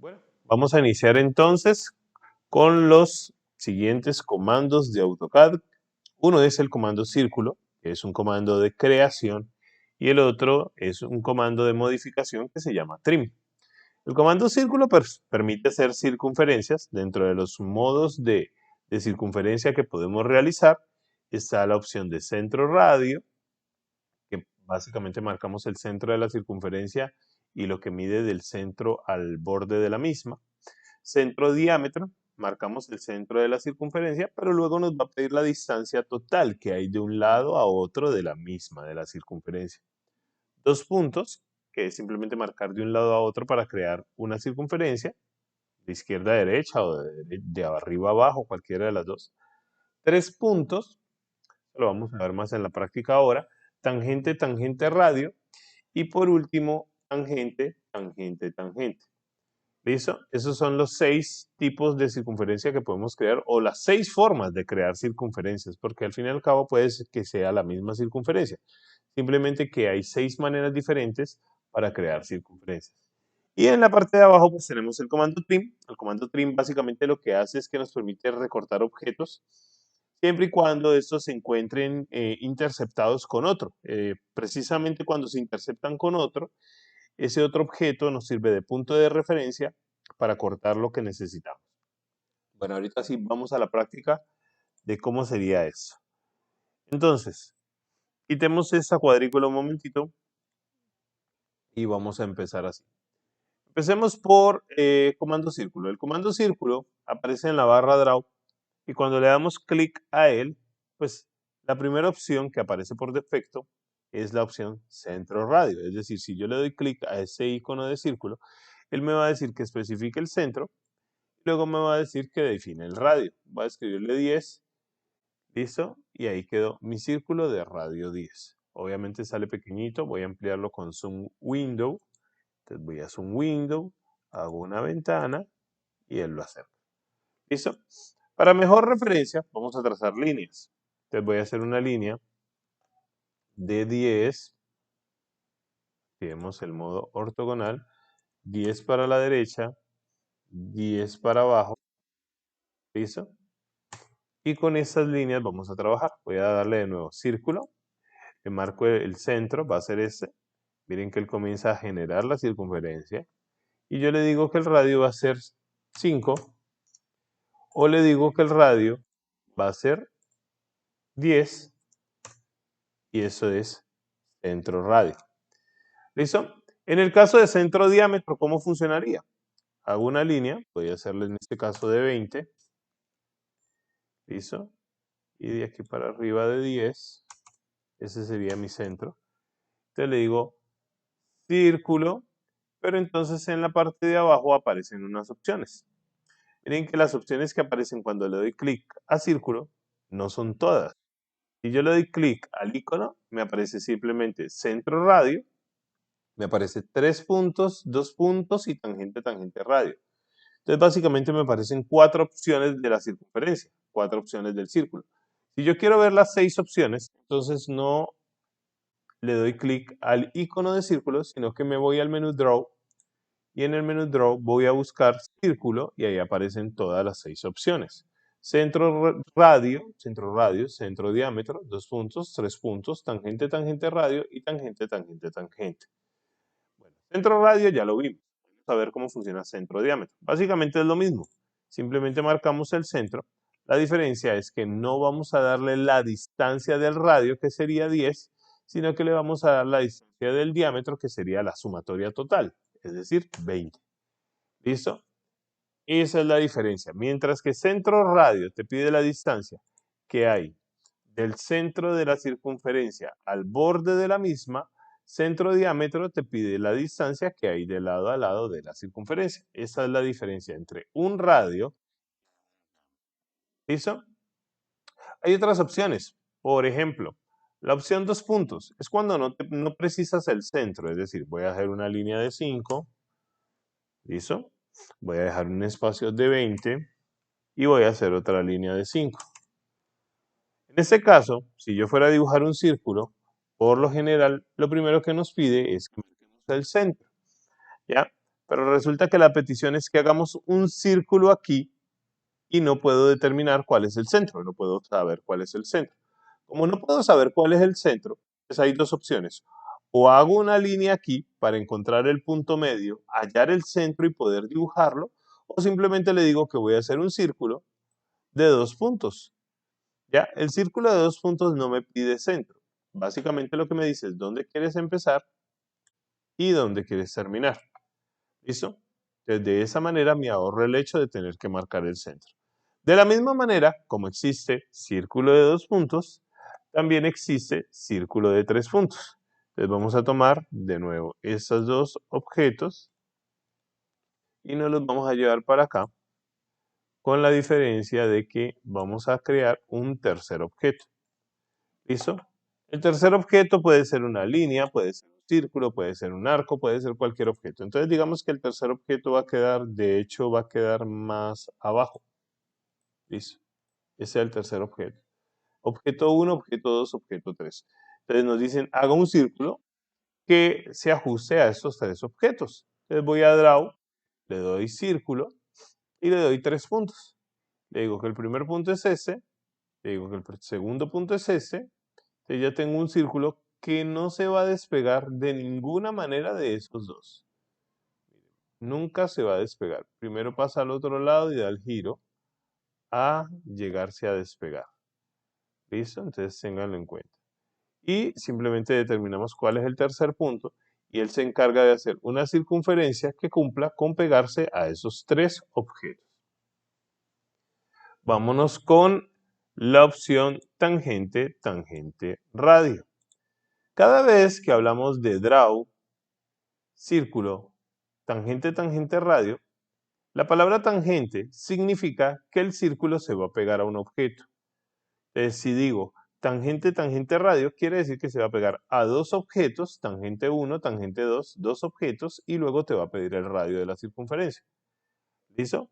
Bueno, vamos a iniciar entonces con los siguientes comandos de AutoCAD. Uno es el comando círculo, que es un comando de creación, y el otro es un comando de modificación que se llama trim. El comando círculo permite hacer circunferencias. Dentro de los modos de circunferencia que podemos realizar está la opción de centro radio, que básicamente marcamos el centro de la circunferencia y lo que mide del centro al borde de la misma. Centro diámetro, marcamos el centro de la circunferencia, pero luego nos va a pedir la distancia total que hay de un lado a otro de la misma, de la circunferencia. Dos puntos, que es simplemente marcar de un lado a otro para crear una circunferencia, de izquierda a derecha o de arriba a abajo, cualquiera de las dos. Tres puntos, lo vamos a ver más en la práctica ahora, tangente, tangente, radio, y por último, tangente, tangente, tangente. ¿Listo? Esos son los 6 tipos de circunferencia que podemos crear o las 6 formas de crear circunferencias, porque al fin y al cabo puede ser que sea la misma circunferencia. Simplemente que hay 6 maneras diferentes para crear circunferencias. Y en la parte de abajo pues tenemos el comando trim. El comando trim básicamente lo que hace es que nos permite recortar objetos siempre y cuando estos se encuentren interceptados con otro. Precisamente cuando se interceptan con otro, ese otro objeto nos sirve de punto de referencia para cortar lo que necesitamos. Bueno, ahorita sí vamos a la práctica de cómo sería eso. Entonces, quitemos esta cuadrícula un momentito y vamos a empezar así. Empecemos por comando círculo. El comando círculo aparece en la barra Draw y cuando le damos clic a él, pues la primera opción que aparece por defecto es la opción centro radio. Es decir, si yo le doy clic a ese icono de círculo, él me va a decir que especifique el centro y luego me va a decir que define el radio. Voy a escribirle 10, listo, y ahí quedó mi círculo de radio 10. Obviamente sale pequeñito, voy a ampliarlo con Zoom Window. Entonces voy a Zoom Window, hago una ventana y él lo acerca. ¿Listo? Para mejor referencia, vamos a trazar líneas. Entonces voy a hacer una línea de 10. Tenemos el modo ortogonal. 10 para la derecha, 10 para abajo. ¿Listo? Y con estas líneas vamos a trabajar. Voy a darle de nuevo círculo. Le marco el centro, va a ser este. Miren que él comienza a generar la circunferencia. Y yo le digo que el radio va a ser 5. O le digo que el radio va a ser 10. Y eso es centro radio. ¿Listo? En el caso de centro diámetro, ¿cómo funcionaría? Hago una línea, voy a hacerle en este caso de 20. ¿Listo? Y de aquí para arriba de 10. Ese sería mi centro. Entonces le digo círculo, pero entonces en la parte de abajo aparecen unas opciones. Miren que las opciones que aparecen cuando le doy clic a círculo no son todas. Si yo le doy clic al icono, me aparece simplemente centro radio, me aparece 3 puntos, 2 puntos y tangente, tangente radio. Entonces básicamente me aparecen 4 opciones de la circunferencia, 4 opciones del círculo. Si yo quiero ver las 6 opciones, entonces no le doy clic al icono de círculo, sino que me voy al menú Draw y en el menú Draw voy a buscar círculo y ahí aparecen todas las 6 opciones. Centro radio, centro diámetro, 2 puntos, 3 puntos, tangente, tangente radio y tangente, tangente, tangente. Bueno, centro radio ya lo vimos. Vamos a ver cómo funciona centro diámetro. Básicamente es lo mismo. Simplemente marcamos el centro. La diferencia es que no vamos a darle la distancia del radio, que sería 10, sino que le vamos a dar la distancia del diámetro, que sería la sumatoria total, es decir, 20. ¿Listo? Esa es la diferencia. Mientras que centro radio te pide la distancia que hay del centro de la circunferencia al borde de la misma, centro diámetro te pide la distancia que hay de lado a lado de la circunferencia. Esa es la diferencia entre un radio. ¿Listo? Hay otras opciones. Por ejemplo, la opción 2 puntos es cuando no precisas el centro, es decir, voy a hacer una línea de 5, ¿listo? Voy a dejar un espacio de 20 y voy a hacer otra línea de 5. En este caso, si yo fuera a dibujar un círculo, por lo general, lo primero que nos pide es que marquemos el centro, ¿ya? Pero resulta que la petición es que hagamos un círculo aquí y no puedo determinar cuál es el centro, no puedo saber cuál es el centro. Como no puedo saber cuál es el centro, pues hay dos opciones. O hago una línea aquí para encontrar el punto medio, hallar el centro y poder dibujarlo, o simplemente le digo que voy a hacer un círculo de 2 puntos. Ya, el círculo de 2 puntos no me pide centro. Básicamente lo que me dice es dónde quieres empezar y dónde quieres terminar. ¿Listo? Entonces, de esa manera me ahorro el hecho de tener que marcar el centro. De la misma manera, como existe círculo de 2 puntos, también existe círculo de 3 puntos. Entonces vamos a tomar de nuevo estos dos objetos y nos los vamos a llevar para acá, con la diferencia de que vamos a crear un tercer objeto. ¿Listo? El tercer objeto puede ser una línea, puede ser un círculo, puede ser un arco, puede ser cualquier objeto. Entonces digamos que el tercer objeto va a quedar, de hecho, va a quedar más abajo. ¿Listo? Ese es el tercer objeto. Objeto 1, objeto 2, objeto 3. Entonces nos dicen, haga un círculo que se ajuste a estos tres objetos. Entonces voy a Draw, le doy círculo y le doy 3 puntos. Le digo que el primer punto es ese, le digo que el segundo punto es ese. Entonces ya tengo un círculo que no se va a despegar de ninguna manera de esos dos. Nunca se va a despegar. Primero pasa al otro lado y da el giro a llegarse a despegar. ¿Listo? Entonces ténganlo en cuenta. Y simplemente determinamos cuál es el tercer punto y él se encarga de hacer una circunferencia que cumpla con pegarse a esos tres objetos. Vámonos con la opción tangente, tangente, radio. Cada vez que hablamos de draw, círculo, tangente, tangente, radio, la palabra tangente significa que el círculo se va a pegar a un objeto. Si digo tangente, tangente, radio, quiere decir que se va a pegar a dos objetos, tangente 1, tangente 2, dos objetos, y luego te va a pedir el radio de la circunferencia. ¿Listo?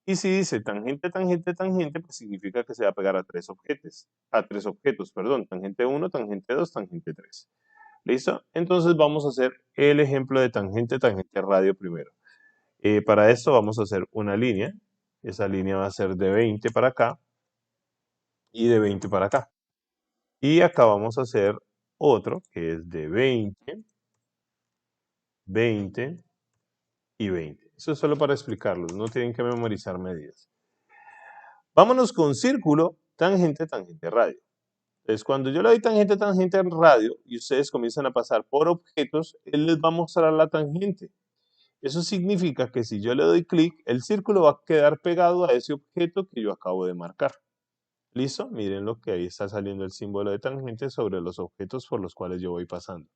Y si dice tangente, tangente, tangente, pues significa que se va a pegar a tres objetos, perdón, tangente 1, tangente 2, tangente 3. ¿Listo? Entonces vamos a hacer el ejemplo de tangente, tangente, radio primero. Para esto vamos a hacer una línea. Esa línea va a ser de 20 para acá y de 20 para acá. Y acá vamos a hacer otro que es de 20, 20 y 20. Eso es solo para explicarlo, no tienen que memorizar medidas. Vámonos con círculo, tangente, tangente, radio. Entonces, cuando yo le doy tangente, tangente, radio y ustedes comienzan a pasar por objetos, él les va a mostrar la tangente. Eso significa que si yo le doy clic, el círculo va a quedar pegado a ese objeto que yo acabo de marcar. ¿Listo? Miren lo que ahí está saliendo el símbolo de tangente sobre los objetos por los cuales yo voy pasando.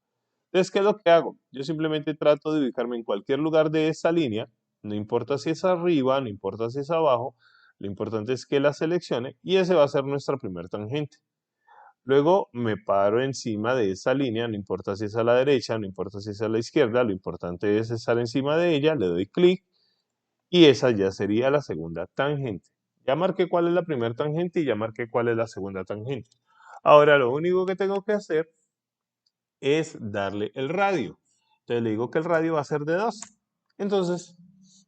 Entonces, ¿qué es lo que hago? Yo simplemente trato de ubicarme en cualquier lugar de esta línea, no importa si es arriba, no importa si es abajo, lo importante es que la seleccione y ese va a ser nuestra primer tangente. Luego me paro encima de esa línea, no importa si es a la derecha, no importa si es a la izquierda, lo importante es estar encima de ella, le doy clic y esa ya sería la segunda tangente. Ya marqué cuál es la primera tangente y ya marqué cuál es la segunda tangente. Ahora lo único que tengo que hacer es darle el radio. Entonces le digo que el radio va a ser de 2. Entonces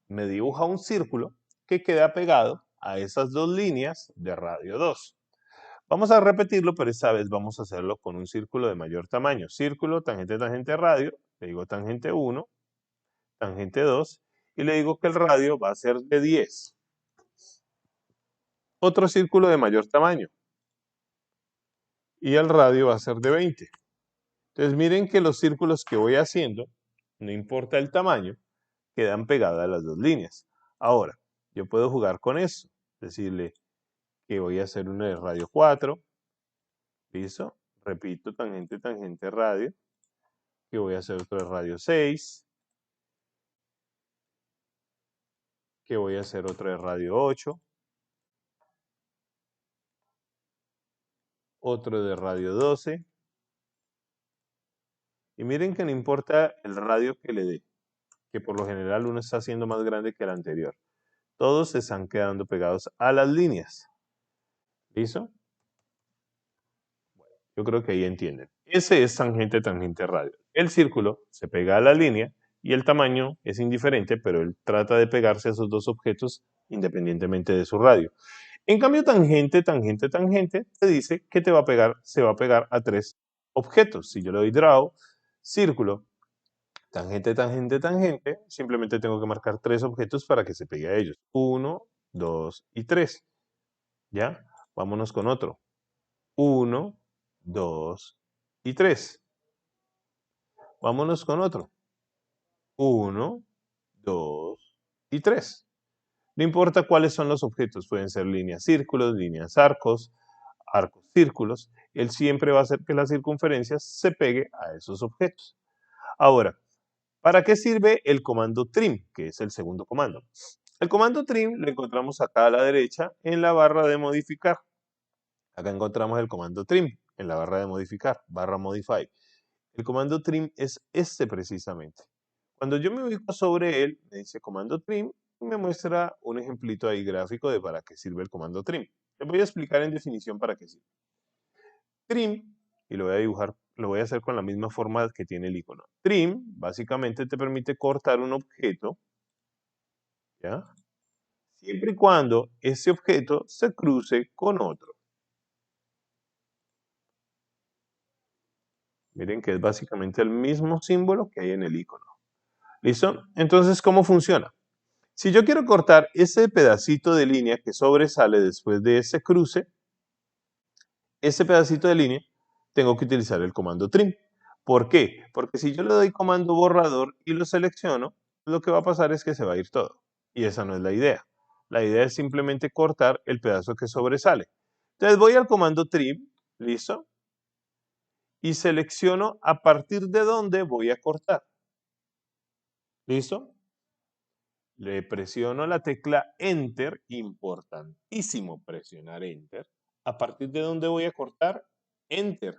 me dibuja un círculo que queda pegado a esas dos líneas de radio 2. Vamos a repetirlo, pero esta vez vamos a hacerlo con un círculo de mayor tamaño. Círculo, tangente, tangente, radio. Le digo tangente 1, tangente 2. Y le digo que el radio va a ser de 10. Otro círculo de mayor tamaño. Y el radio va a ser de 20. Entonces miren que los círculos que voy haciendo, no importa el tamaño, quedan pegadas las dos líneas. Ahora, yo puedo jugar con eso. Decirle que voy a hacer uno de radio 4. ¿Listo? Repito, tangente, tangente, radio. Que voy a hacer otro de radio 6. Que voy a hacer otro de radio 8. Otro de radio 12. Y miren que no importa el radio que le dé, que por lo general uno está haciendo más grande que el anterior. Todos se están quedando pegados a las líneas. ¿Listo? Yo creo que ahí entienden. Ese es tangente, tangente, radio. El círculo se pega a la línea y el tamaño es indiferente, pero él trata de pegarse a esos dos objetos independientemente de su radio. En cambio, tangente, tangente, tangente, te dice que te va a pegar, se va a pegar a tres objetos. Si yo le doy draw, círculo, tangente, tangente, tangente, simplemente tengo que marcar tres objetos para que se pegue a ellos. 1, 2 y 3. ¿Ya? Vámonos con otro. 1, 2 y 3. Vámonos con otro. 1, 2 y 3. No importa cuáles son los objetos, pueden ser líneas círculos, líneas arcos, arcos círculos. Él siempre va a hacer que la circunferencia se pegue a esos objetos. Ahora, ¿para qué sirve el comando trim, que es el segundo comando? El comando trim lo encontramos acá a la derecha en la barra de modificar. Acá encontramos el comando trim en la barra de modificar, barra modify. El comando trim es este precisamente. Cuando yo me ubico sobre él, me dice comando trim y me muestra un ejemplito ahí gráfico de para qué sirve el comando trim. Les voy a explicar en definición para qué sirve. Trim, y lo voy a dibujar, lo voy a hacer con la misma forma que tiene el icono. Trim básicamente te permite cortar un objeto, ¿ya? Siempre y cuando ese objeto se cruce con otro. Miren que es básicamente el mismo símbolo que hay en el icono. ¿Listo? Entonces, ¿cómo funciona? Si yo quiero cortar ese pedacito de línea que sobresale después de ese cruce, ese pedacito de línea, tengo que utilizar el comando trim. ¿Por qué? Porque si yo le doy comando borrador y lo selecciono, lo que va a pasar es que se va a ir todo. Y esa no es la idea. La idea es simplemente cortar el pedazo que sobresale. Entonces voy al comando trim, ¿listo? Y selecciono a partir de dónde voy a cortar. ¿Listo? Le presiono la tecla Enter, importantísimo presionar Enter. A partir de donde voy a cortar, Enter.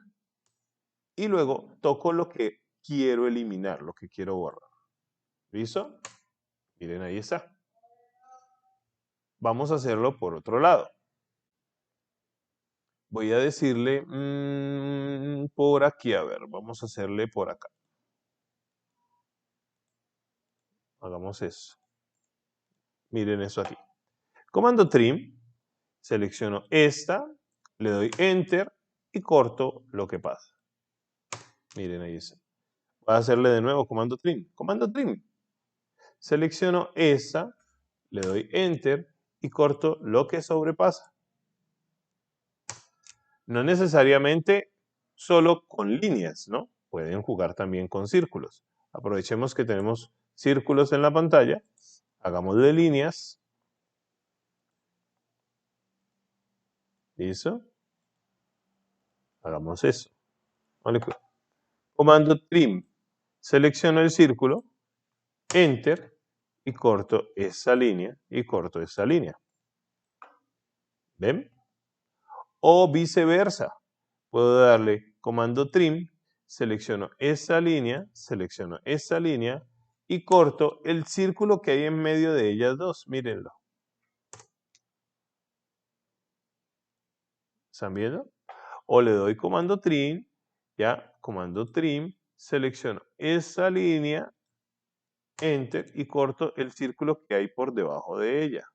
Y luego toco lo que quiero eliminar, lo que quiero borrar. ¿Listo? Miren, ahí está. Vamos a hacerlo por otro lado. Voy a decirle por aquí, a ver, vamos a hacerle por acá. Hagamos eso. Miren eso aquí. Comando trim, selecciono esta, le doy Enter y corto lo que pasa. Miren, ahí está. Voy a hacerle de nuevo comando trim. Comando trim. Selecciono esta, le doy Enter y corto lo que sobrepasa. No necesariamente solo con líneas, ¿no? Pueden jugar también con círculos. Aprovechemos que tenemos círculos en la pantalla. Hagámosle líneas. ¿Listo? Hagamos eso. Vale, pues. Comando trim. Selecciono el círculo, Enter y corto esa línea y corto esa línea. ¿Ven? O viceversa. Puedo darle comando trim, selecciono esa línea y corto el círculo que hay en medio de ellas dos. Mírenlo. ¿Están viendo? O le doy comando trim, ya, comando trim, selecciono esa línea, Enter y corto el círculo que hay por debajo de ella.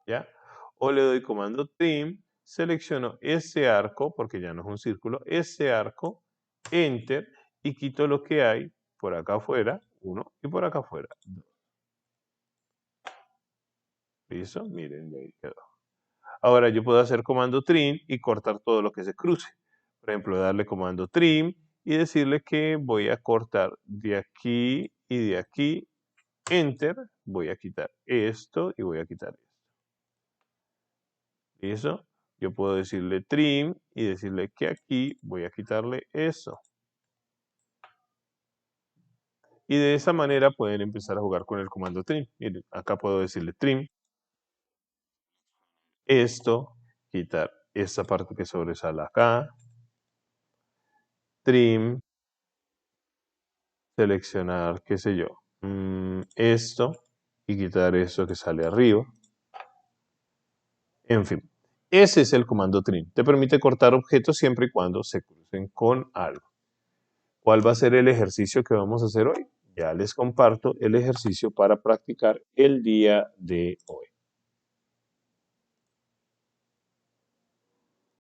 ¿Ya? O le doy comando trim, selecciono ese arco, porque ya no es un círculo, ese arco, Enter, y quito lo que hay por acá afuera, 1, y por acá afuera, 2. ¿Listo? Miren, ahí quedó. Ahora yo puedo hacer comando trim y cortar todo lo que se cruce. Por ejemplo, darle comando trim y decirle que voy a cortar de aquí y de aquí, Enter, voy a quitar esto y voy a quitar esto. ¿Listo? Yo puedo decirle trim y decirle que aquí voy a quitarle eso. Y de esa manera pueden empezar a jugar con el comando trim. Miren, acá puedo decirle trim, esto, quitar esta parte que sobresale acá, trim, seleccionar, qué sé yo, esto y quitar eso que sale arriba. En fin, ese es el comando trim. Te permite cortar objetos siempre y cuando se crucen con algo. ¿Cuál va a ser el ejercicio que vamos a hacer hoy? Ya les comparto el ejercicio para practicar el día de hoy.